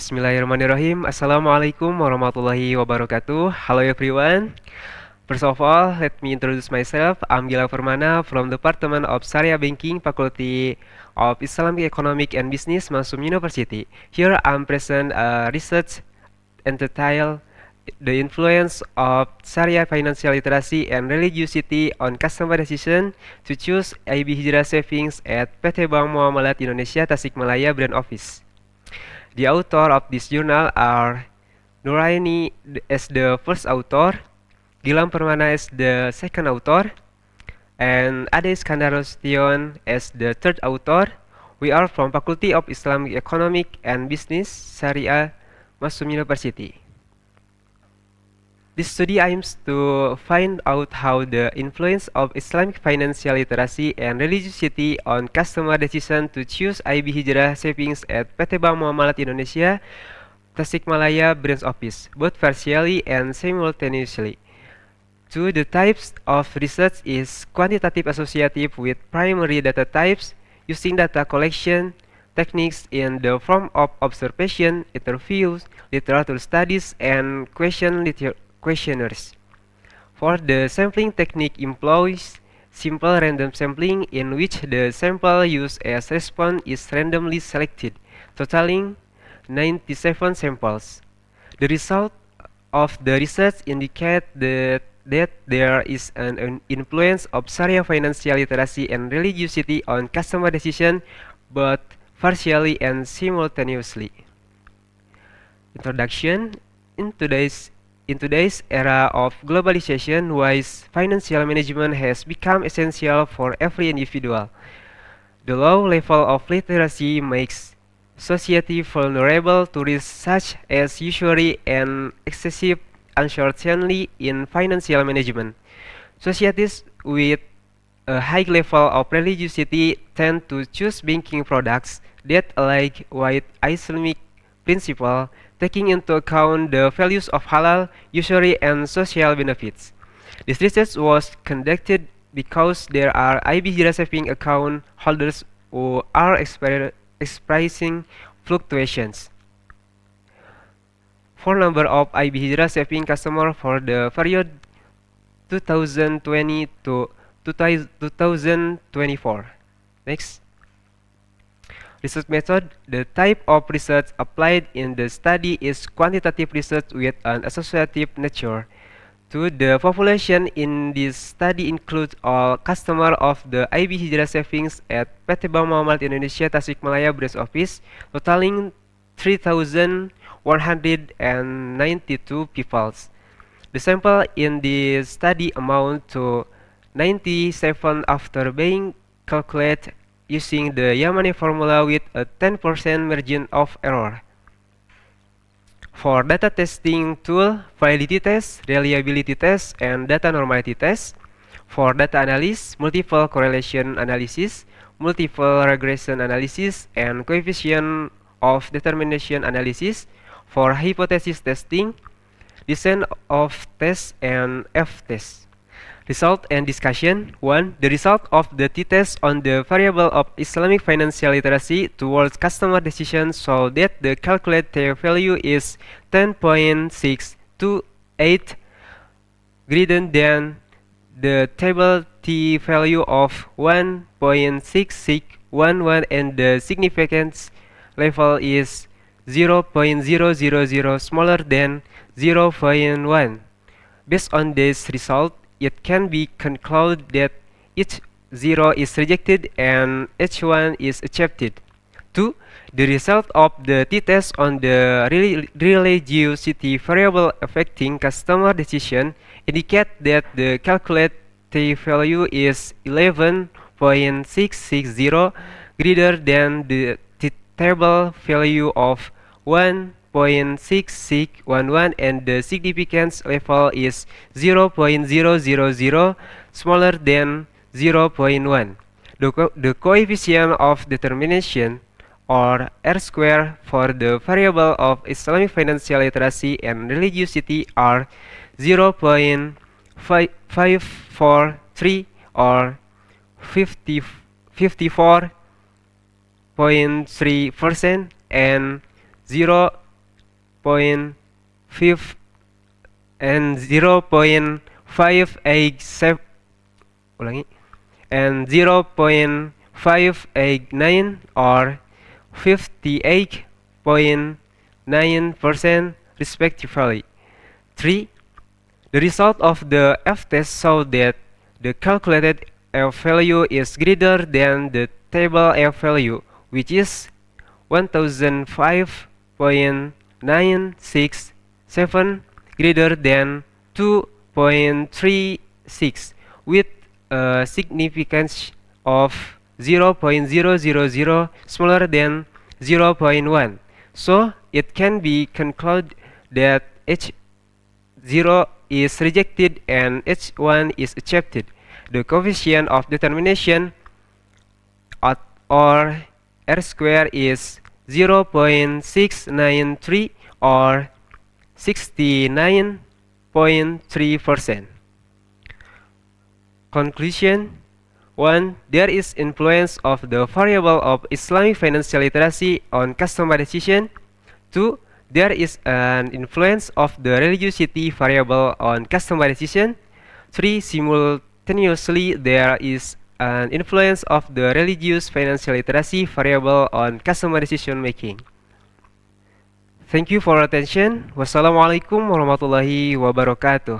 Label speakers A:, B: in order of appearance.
A: Bismillahirrahmanirrahim. Assalamualaikum warahmatullahi wabarakatuh. Hello everyone. First of all, let me introduce myself. I'm Gila Permana from Department of Sharia Banking, Faculty of Islamic Economic and Business, Masum University. Here I'm present research entitled The Influence of Sharia Financial Literacy and Religiosity on Customer Decision to Choose IB Hijrah Savings at PT Bank Muamalat Indonesia Tasikmalaya Branch Office. The author of this journal are Nuraini as the first author, Gilang Permana as the second author, and Ade Iskandar Nasution as the third author. We are from Faculty of Islamic Economic and Business, Syariah, Masum University. This study aims to find out how the influence of Islamic financial literacy and religiosity on customer decision to choose IB Hijrah Savings at PT Bank Muamalat Indonesia Tasikmalaya Branch Office, both partially and simultaneously. The types of research is quantitative associative with primary data types using data collection techniques in the form of observation, interviews, literature studies, and questionnaires. For the sampling technique employs simple random sampling in which the sample used as response is randomly selected, totaling 97 samples. The result of the research indicate that there is an influence of Sharia financial literacy and religiosity on customer decision, both partially and simultaneously. Introduction. In today's era of globalization, wise financial management has become essential for every individual. The low level of literacy makes society vulnerable to risks such as usury and excessive uncertainty in financial management. Societies with a high level of religiosity tend to choose banking products that align with Islamic principles, taking into account the values of halal, usury, and social benefits. This research was conducted because there are IB Hijrah saving account holders who are experiencing fluctuations. For number of IB Hijrah saving customers for the period 2020 to 2024. Next. Research method. The type of research applied in the study is quantitative research with an associative nature. The population in this study includes all customers of the IB Hijrah Savings at PT Bank Muamalat Indonesia Tasikmalaya Branch Office, totaling 3,192 people. The sample in this study amount to 97 after being calculated using the Yamani formula with a 10% margin of error. For data testing tool, validity test, reliability test, and data normality test. For data analysis, multiple correlation analysis, multiple regression analysis, and coefficient of determination analysis. For hypothesis testing, design of test and F-test. Result and discussion. 1. The result of the t-test on the variable of Islamic financial literacy towards customer decisions show that the calculated value is 10.628 greater than the table t value of 1.6611 and the significance level is 0.000 smaller than 0.1. Based on this result, it can be concluded that each 0 is rejected and each 1 is accepted. 2. The result of the t-test on the religiosity variable affecting customer decision indicate that the calculated value is 11.660 greater than the table value of 1.6611 and the significance level is 0.000 smaller than 0.1. The coefficient of determination or R-square for the variable of Islamic financial literacy and religiosity are 0.543 or 54.3% and 0.5 and 0.587 ulangi and 0.589 or 58.9% respectively. 3. The result of the F-test showed that the calculated F-value is greater than the table F-value, which is 1005.967 greater than 2.36 with a significance of 0.000 smaller than 0.1. So it can be concluded that H0 is rejected and H1 is accepted. The coefficient of determination or R square is 0.693 or 69.3%. Conclusion 1. There is influence of the variable of Islamic financial literacy on customer decision. 2. There is an influence of the religiosity variable on customer decision. 3. Simultaneously, there is an influence of the religious financial literacy variable on customer decision making. Thank you for attention. Wassalamualaikum warahmatullahi wabarakatuh.